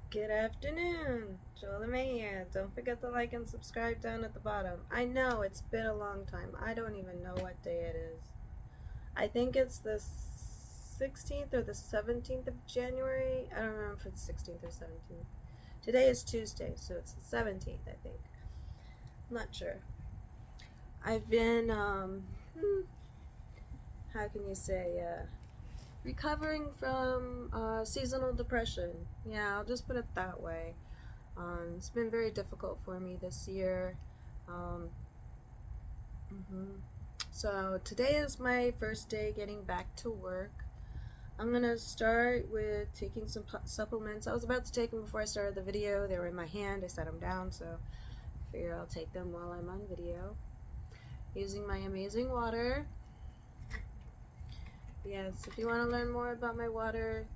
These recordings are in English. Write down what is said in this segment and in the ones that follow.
Good afternoon, Joella May here. Don't forget to like and subscribe down at the bottom. I know it's been a long time. I don't even know what day it is. I think it's the 16th or the 17th of January. I don't remember if it's 16th or 17th. Today is Tuesday, so it's the 17th, I think. I'm not sure. I've been, how can you say, recovering from seasonal depression. Yeah, I'll just put it that way. It's been very difficult for me this year. Um, mhm. So today is my first day getting back to work. I'm gonna start with taking some supplements. I was about to take them before I started the video. They were in my hand. I set them down, so I figure I'll take them while I'm on video. Using my amazing water. Yes, if you want to learn more about my water,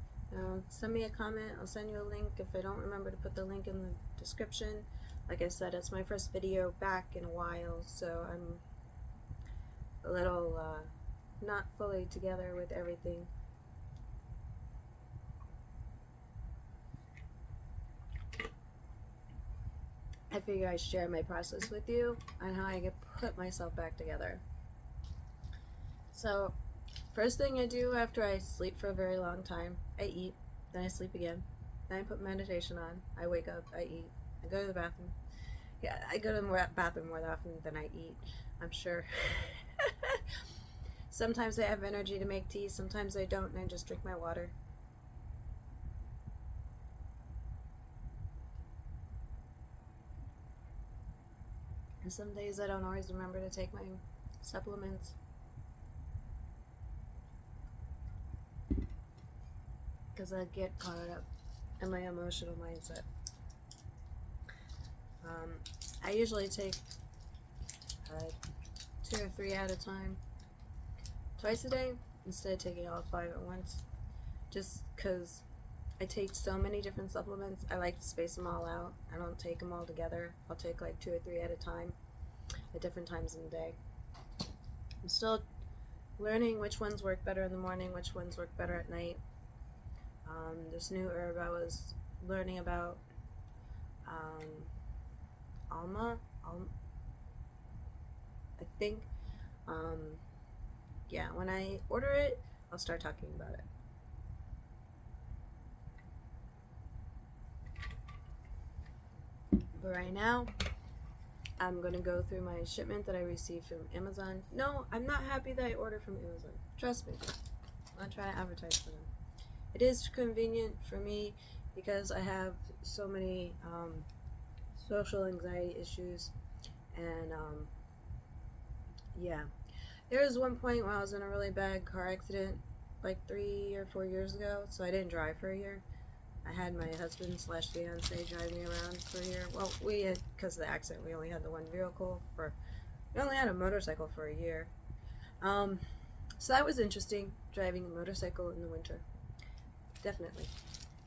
send me a comment. I'll send you a link if I don't remember to put the link in the description. Like I said, it's my first video back in a while, so I'm a little not fully together with everything. I figure I share my process with you on how I can put myself back together. So, first thing I do after I sleep for a very long time, I eat, then I sleep again, then I put meditation on, I wake up, I eat, I go to the bathroom. Yeah, I go to the bathroom more often than I eat, I'm sure. Sometimes I have energy to make tea, sometimes I don't, and I just drink my water. And some days I don't always remember to take my supplements. Because I get caught up in my emotional mindset. I usually take 2 or 3 at a time, twice a day, instead of taking all 5 at once. Just because I take so many different supplements, I like to space them all out. I don't take them all together. I'll take like 2 or 3 at a time at different times in the day. I'm still learning which ones work better in the morning, which ones work better at night. This new herb I was learning about, Alma, I think. Yeah, when I order it, I'll start talking about it. But right now, I'm going to go through my shipment that I received from Amazon. No, I'm not happy that I ordered from Amazon. Trust me. I'm not trying to advertise for them. It is convenient for me because I have so many social anxiety issues, and yeah. There was one point where I was in a really bad car accident like 3 or 4 years ago, so I didn't drive for a year. I had my husband slash fiance drive me around for a year. Well, we had, because of the accident, we only had the one vehicle we only had a motorcycle for a year. So that was interesting, driving a motorcycle in the winter. Definitely.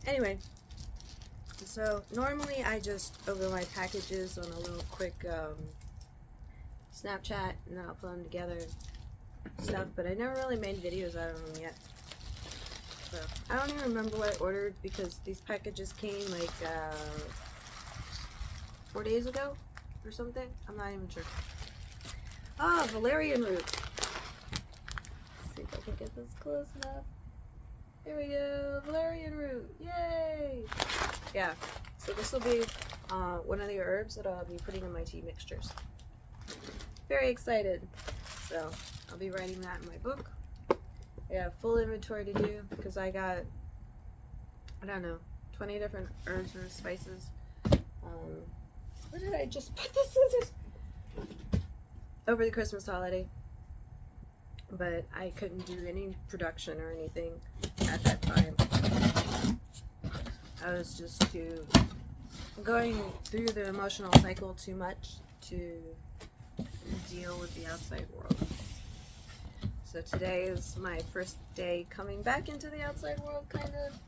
Anyway, so normally I just open my packages on a little quick Snapchat, and then I'll put them together and stuff, but I never really made videos out of them yet. So I don't even remember what I ordered because these packages came like 4 days ago or something. I'm not even sure. Ah, valerian root. Let's see if I can get this close enough. Here we go, valerian root, yay! Yeah, so this will be one of the herbs that I'll be putting in my tea mixtures. Very excited. So I'll be writing that in my book. I got a full inventory to do because I got, I don't know, 20 different herbs or spices. Where did I just put the scissors? Over the Christmas holiday. But I couldn't do any production or anything at that time. I was just going through the emotional cycle too much to deal with the outside world. So today is my first day coming back into the outside world, kind of.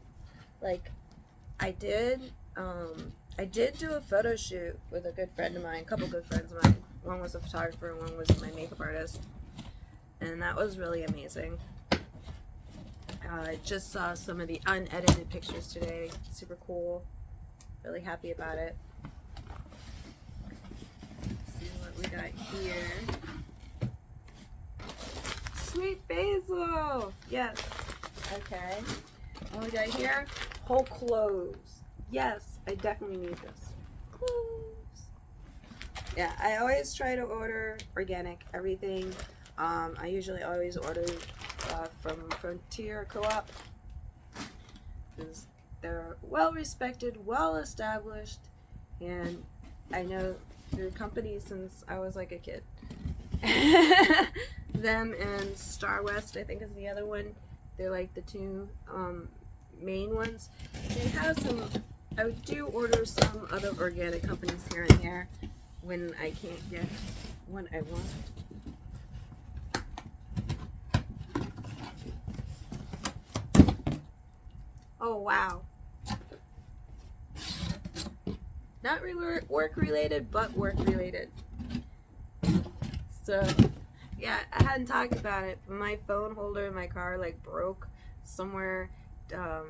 Like, I did do a photo shoot with a good friend of mine, a couple good friends of mine. One was a photographer and one was my makeup artist. And that was really amazing. I just saw some of the unedited pictures today. Super cool. Really happy about it. Let's see what we got here. Sweet basil! Yes. Okay. What we got here? Whole cloves. Yes, I definitely need this. Cloves. Yeah, I always try to order organic everything. I usually always order from Frontier Co-op because they're well respected, well established, and I know their company since I was like a kid. Them and Star West, I think, is the other one. They're like the two main ones. They have some. I do order some other organic companies here and there when I can't get what I want. Oh wow. Not really work related, but work related. So, yeah, I hadn't talked about it, but my phone holder in my car like broke somewhere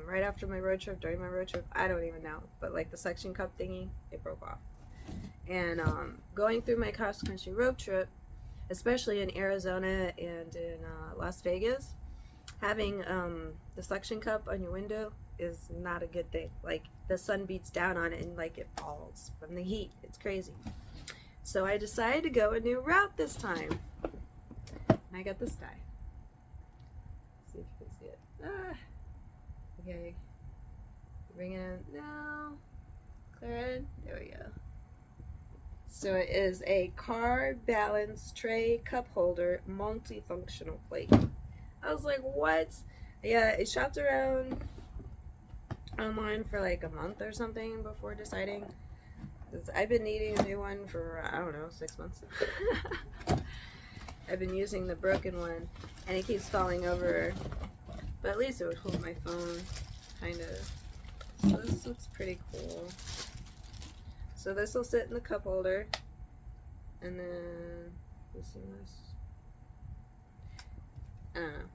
right after my road trip, during my road trip. I don't even know, but like the suction cup thingy, it broke off. And going through my cross country road trip, especially in Arizona and in Las Vegas, having the suction cup on your window is not a good thing. Like the sun beats down on it and like it falls from the heat. It's crazy. So I decided to go a new route this time. And I got this guy. Let's see if you can see it. Okay. Bring it in now. Clear it. There we go. So it is a car balance tray cup holder multifunctional plate. I was like, what? Yeah, I shopped around online for like a month or something before deciding. I've been needing a new one for, I don't know, 6 months. I've been using the broken one and it keeps falling over. But at least it would hold my phone, kind of. So this looks pretty cool. So this will sit in the cup holder. And then, let's see this. I don't know.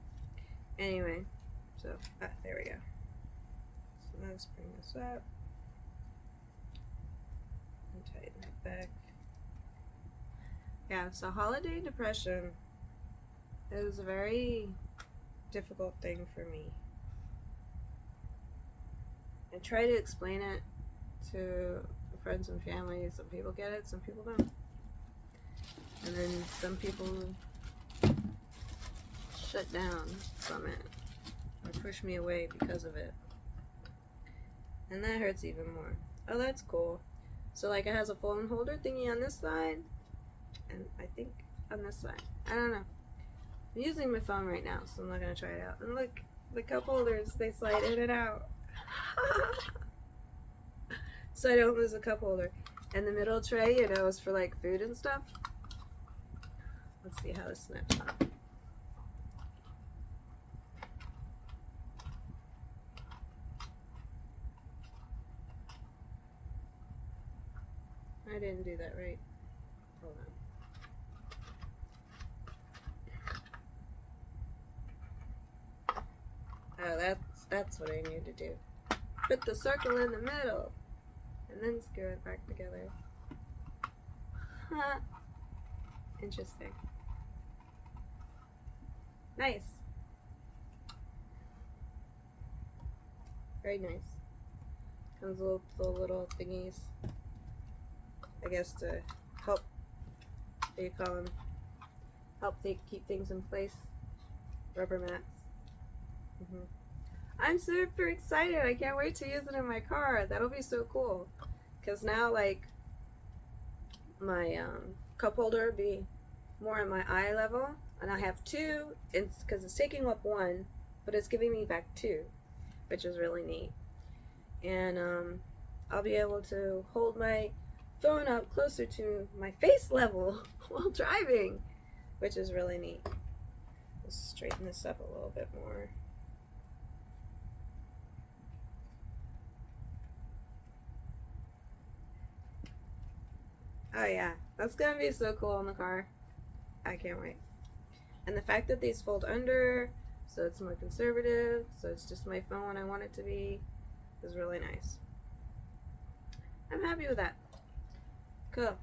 Anyway, so, there we go. So let's bring this up. And tighten it back. Yeah, so holiday depression is a very difficult thing for me. I try to explain it to friends and family. Some people get it, some people don't. And then some people shut down from it or push me away because of it. And that hurts even more. Oh, that's cool. So like it has a phone holder thingy on this side and I think on this side. I don't know. I'm using my phone right now, so I'm not going to try it out. And look, the cup holders, they slide in and out. So I don't lose a cup holder. And the middle tray, you know, is for like food and stuff. Let's see how this snaps on. I didn't do that right. Hold on. Oh, that's what I need to do. Put the circle in the middle. And then screw it back together. Huh. Interesting. Nice. Very nice. Comes with the little thingies. I guess to help, what do you call them? Help keep things in place. Rubber mats. I'm super excited. I can't wait to use it in my car. That'll be so cool. Because now, like, my cup holder will be more at my eye level. And I have two, because it's taking up one, but it's giving me back two, which is really neat. And I'll be able to hold my phone up closer to my face level while driving, which is really neat. Let's straighten this up a little bit more. Oh yeah, that's gonna be so cool in the car. I can't wait. And the fact that these fold under, so it's more conservative, so it's just my phone when I want it to be, is really nice. I'm happy with that. Cool.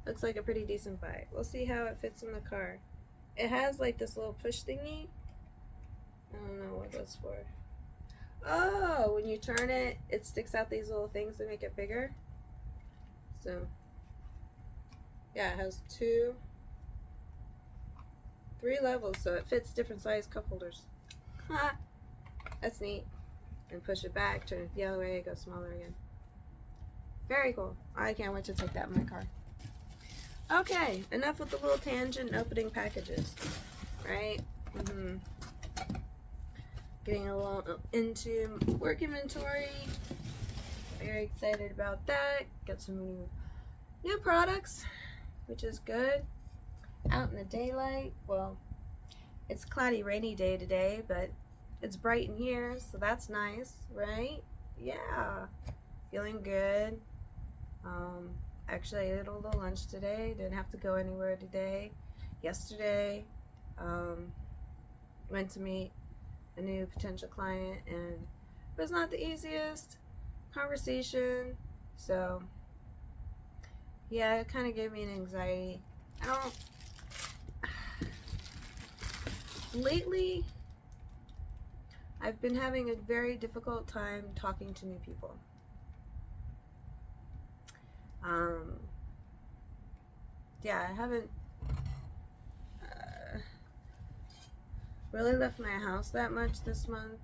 Looks like a pretty decent buy. We'll see how it fits in the car. It has like this little push thingy. I don't know what that's for. Oh, when you turn it, it sticks out these little things that make it bigger. So, yeah, it has 3 levels, so it fits different size cup holders. That's neat. And push it back, turn it the other way, it goes smaller again. Very cool. I can't wait to take that in my car. Okay, enough with the little tangent and opening packages, right? Getting a little into work inventory. Very excited about that. Got some new products, which is good. Out in the daylight. Well, it's a cloudy, rainy day today, but it's bright in here, so that's nice, right? Yeah, feeling good. Actually, I ate a little lunch today. Didn't have to go anywhere today. Yesterday, went to meet a new potential client, and it was not the easiest conversation. So, yeah, it kind of gave me an anxiety. Lately, I've been having a very difficult time talking to new people. Yeah, I haven't really left my house that much this month.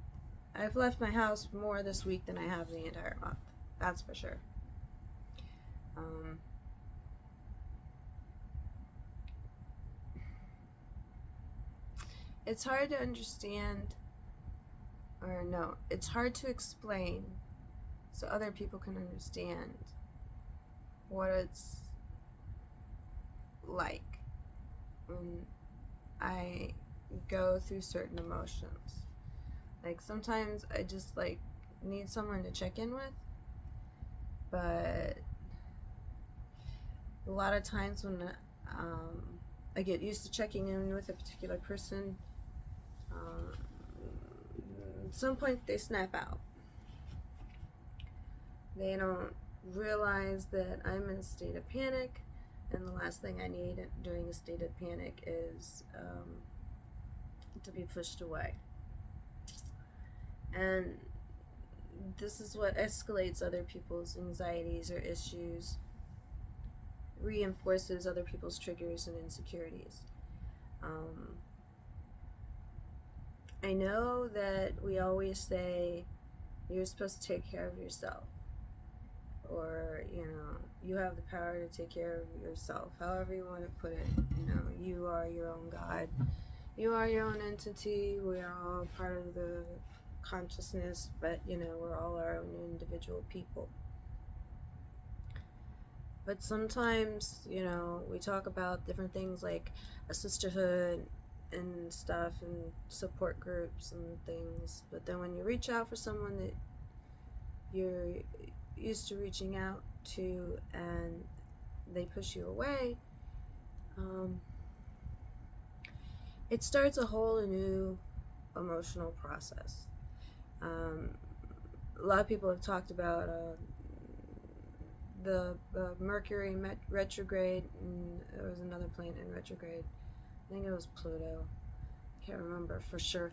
I've left my house more this week than I have the entire month. That's for sure. It's hard to understand, or no, it's hard to explain so other people can understand what it's like when I go through certain emotions. Like sometimes I just like need someone to check in with, but a lot of times when I get used to checking in with a particular person, at some point they snap out. They don't realize that I'm in a state of panic, and the last thing I need during a state of panic is to be pushed away. And this is what escalates other people's anxieties or issues, reinforces other people's triggers and insecurities. I know that we always say you're supposed to take care of yourself, or you have the power to take care of yourself, however you want to put it. You are your own God, you are your own entity, we are all part of the consciousness, but we're all our own individual people. But sometimes we talk about different things like a sisterhood and stuff, and support groups and things, but then when you reach out for someone that you're used to reaching out to and they push you away, it starts a whole new emotional process. A lot of people have talked about the Mercury retrograde, and there was another planet in retrograde. I think it was Pluto. Can't remember for sure.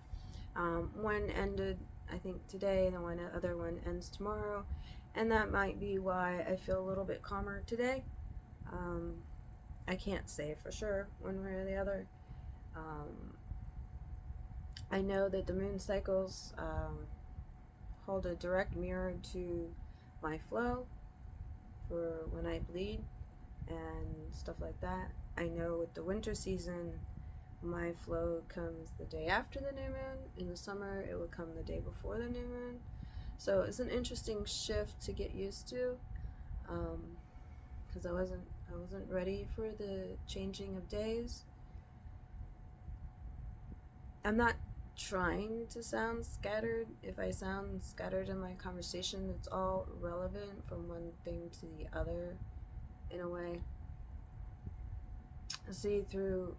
One ended, I think, today, and the other one ends tomorrow, and that might be why I feel a little bit calmer today. I can't say for sure one way or the other. I know that the moon cycles hold a direct mirror to my flow for when I bleed and stuff like that. I know with the winter season, my flow comes the day after the new moon. In the summer, it would come the day before the new moon. So it's an interesting shift to get used to, because I wasn't ready for the changing of days. I'm not trying to sound scattered. If I sound scattered in my conversation, it's all relevant from one thing to the other, in a way. See, through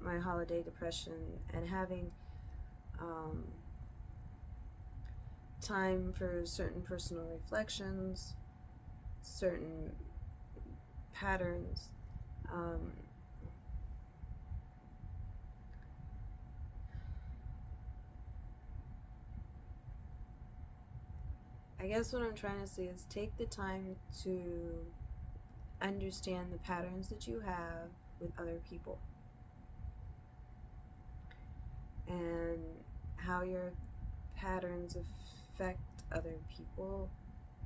my holiday depression and having time for certain personal reflections, certain patterns. Um, I guess what I'm trying to say is take the time to understand the patterns that you have with other people and how your patterns affect other people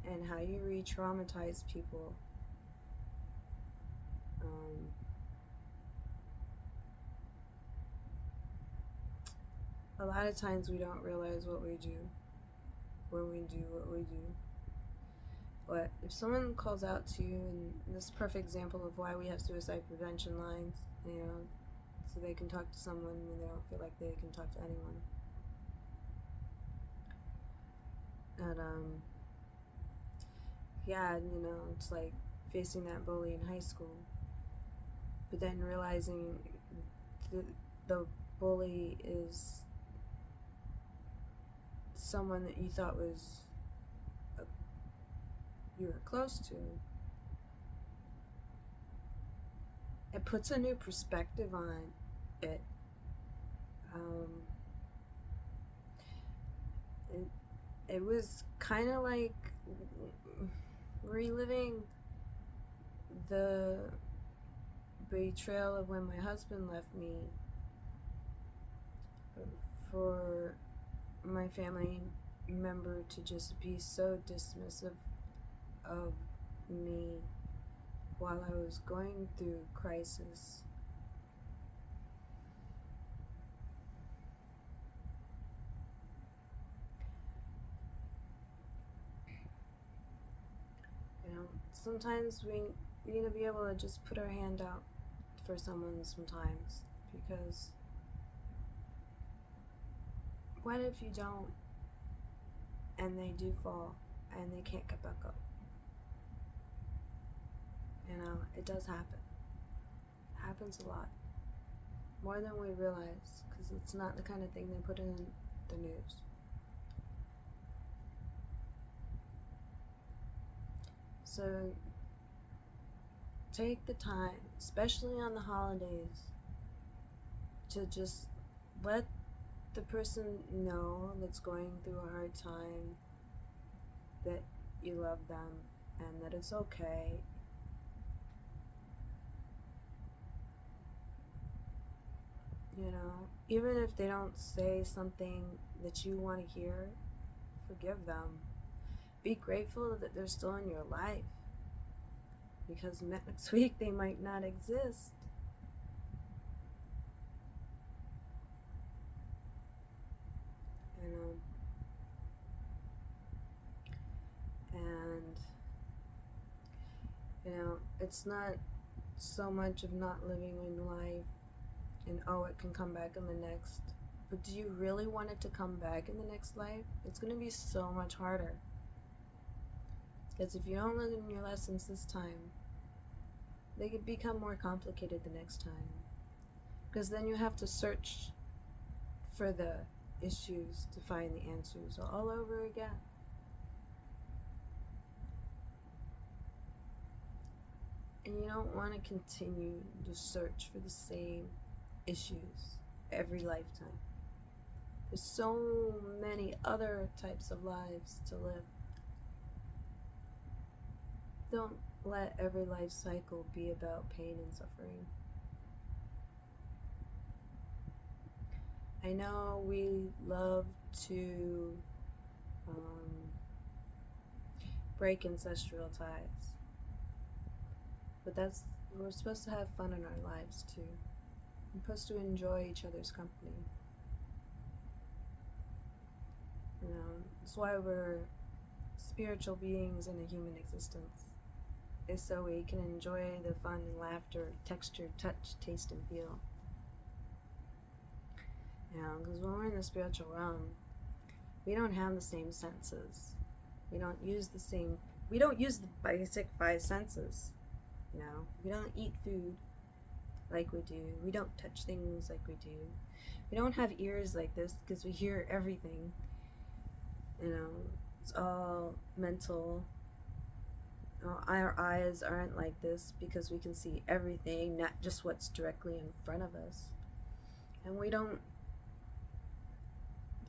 and how you re-traumatize people. Um, a lot of times we don't realize what we do when we do what we do. But if someone calls out to you, and this perfect example of why we have suicide prevention lines, so they can talk to someone when they don't feel like they can talk to anyone. And yeah, it's like facing that bully in high school, but then realizing the bully is someone that you thought was you were close to. It puts a new perspective on it. Um, it was kind of like reliving the betrayal of when my husband left me for my family member to just be so dismissive of me while I was going through crisis. Sometimes we need to be able to just put our hand out for someone sometimes, because what if you don't and they do fall and they can't get back up? It does happen. It happens a lot. More than we realize, because it's not the kind of thing they put in the news. So take the time, especially on the holidays, to just let the person know that's going through a hard time that you love them and that it's okay. Even if they don't say something that you want to hear, forgive them. Be grateful that they're still in your life, because next week they might not exist. And it's not so much of not living in life and it can come back in the next, but do you really want it to come back in the next life? It's going to be so much harder, because if you don't learn your lessons this time, they could become more complicated the next time, because then you have to search for the issues to find the answers all over again. And you don't want to continue to search for the same issues every lifetime. There's so many other types of lives to live. Don't let every life cycle be about pain and suffering. I know we love to break ancestral ties, but we're supposed to have fun in our lives too. We're supposed to enjoy each other's company. That's why we're spiritual beings in a human existence, is so we can enjoy the fun, laughter, texture, touch, taste, and feel. Because when we're in the spiritual realm, we don't have the same senses. We don't use the basic 5 senses. We don't eat food like we do. We don't touch things like we do. We don't have ears like this because we hear everything. It's all mental. Our eyes aren't like this because we can see everything, not just what's directly in front of us. And we don't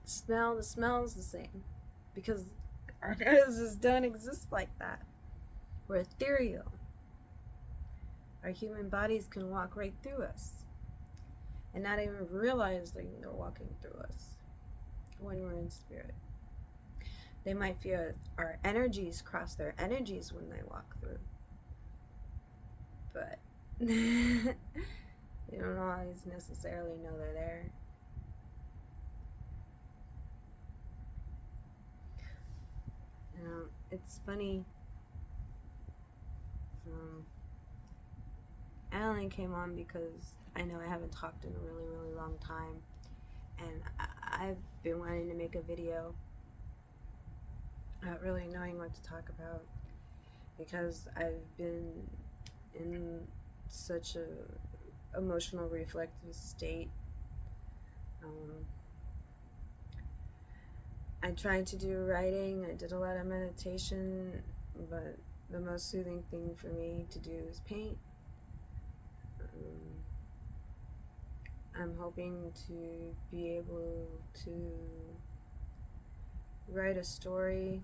smell, the smell's the same because our noses don't exist like that. We're ethereal. Our human bodies can walk right through us and not even realize that they're walking through us when we're in spirit. They might feel our energies cross their energies when they walk through. But you don't always necessarily know they're there. It's funny. Alan came on because I know I haven't talked in a really, really long time. And I've been wanting to make a video not really knowing what to talk about because I've been in such a emotional reflective state. I tried to do writing, I did a lot of meditation, but the most soothing thing for me to do is paint. I'm hoping to be able to write a story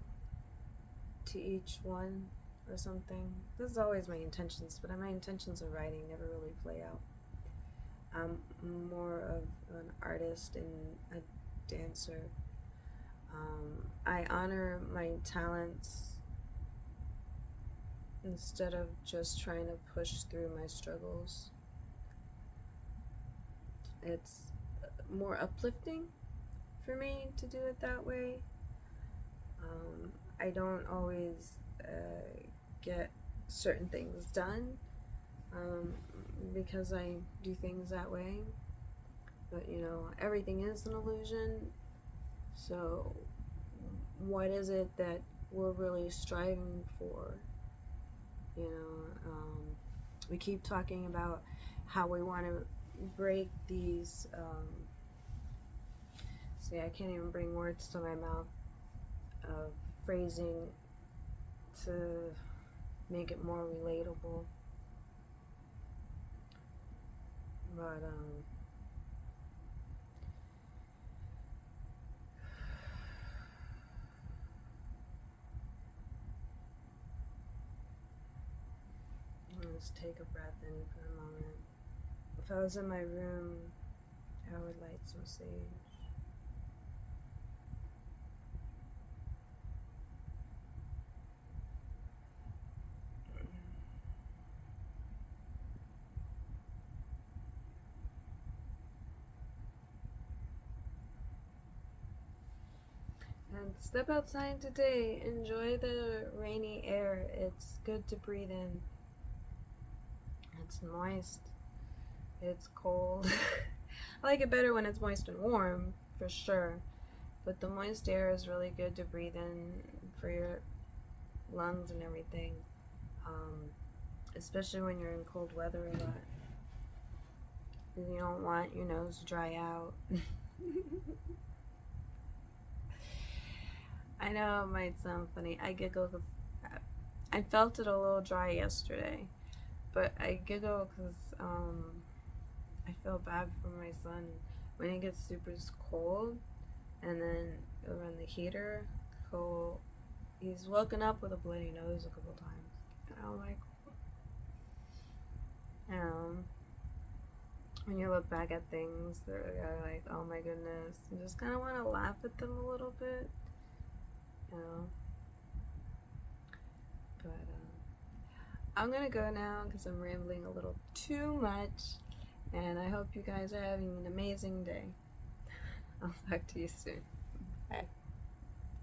to each one or something. This is always my intentions, but my intentions of writing never really play out. I'm more of an artist and a dancer. I honor my talents instead of just trying to push through my struggles. It's more uplifting for me to do it that way. I don't always get certain things done because I do things that way. But everything is an illusion. So what is it that we're really striving for? We keep talking about how we want to break these see, I can't even bring words to my mouth of phrasing to make it more relatable, but let's take a breath in for a moment. If I was in my room, I would light some sage. And step outside today. Enjoy the rainy air. It's good to breathe in. It's moist. It's cold. I like it better when it's moist and warm, for sure. But the moist air is really good to breathe in for your lungs and everything. Especially when you're in cold weather a lot. You don't want your nose to dry out. I know it might sound funny. I giggle because I felt it a little dry yesterday. But I giggle because I feel bad for my son when it gets super cold and then he'll run the heater. He's woken up with a bloody nose a couple times. And I'm like, when you look back at things, they're like, oh my goodness. You just kind of want to laugh at them a little bit. But I'm gonna go now because I'm rambling a little too much, and I hope you guys are having an amazing day. I'll talk to you soon.